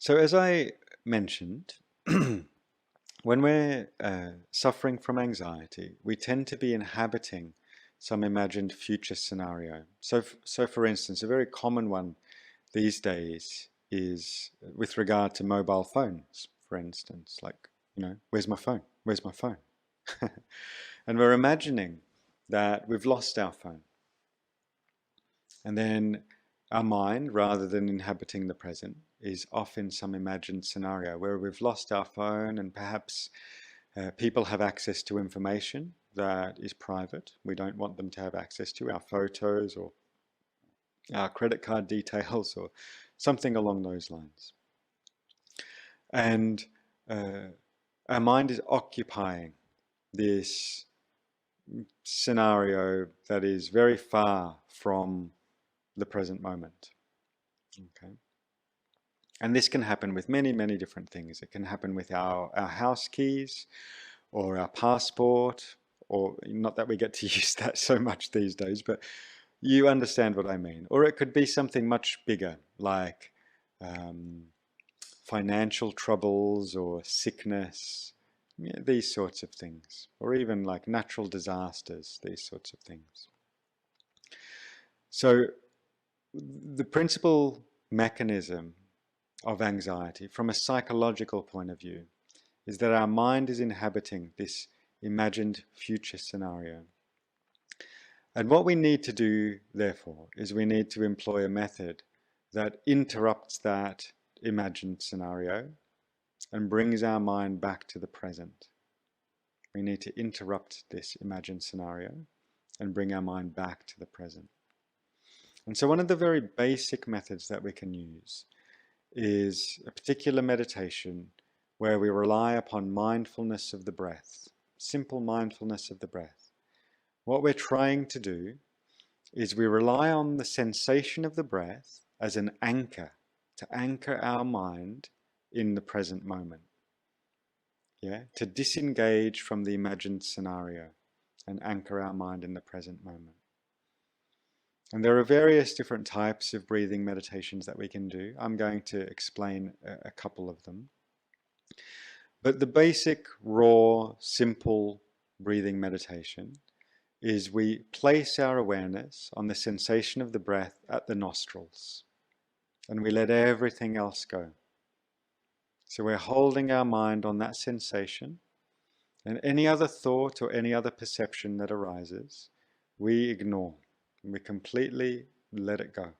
So, as I mentioned, when we're suffering from anxiety, we tend to be inhabiting some imagined future scenario. So for instance, a very common one these days is with regard to mobile phones, for instance, like, where's my phone? Where's my phone? And we're imagining that we've lost our phone. And then our mind, rather than inhabiting the present, is off in some imagined scenario where we've lost our phone and perhaps people have access to information that is private. We don't want them to have access to our photos or our credit card details or something along those lines. And our mind is occupying this scenario that is very far from the present moment. Okay. And this can happen with many, many different things. It can happen with our house keys or our passport, or not that we get to use that so much these days, but you understand what I mean. Or it could be something much bigger, like financial troubles or sickness, these sorts of things, or even like natural disasters, these sorts of things. So the principal mechanism of anxiety from a psychological point of view is that our mind is inhabiting this imagined future scenario. And what we need to do, therefore, is we need to employ a method that interrupts that imagined scenario and brings our mind back to the present. We need to interrupt this imagined scenario and bring our mind back to the present. And so one of the very basic methods that we can use is a particular meditation where we rely upon mindfulness of the breath, simple mindfulness of the breath. What we're trying to do is we rely on the sensation of the breath as an anchor, to anchor our mind in the present moment. Yeah, to disengage from the imagined scenario and anchor our mind in the present moment. And there are various different types of breathing meditations that we can do. I'm going to explain a couple of them. But the basic, raw, simple breathing meditation is we place our awareness on the sensation of the breath at the nostrils, and we let everything else go. So we're holding our mind on that sensation, and any other thought or any other perception that arises, we ignore. We completely let it go.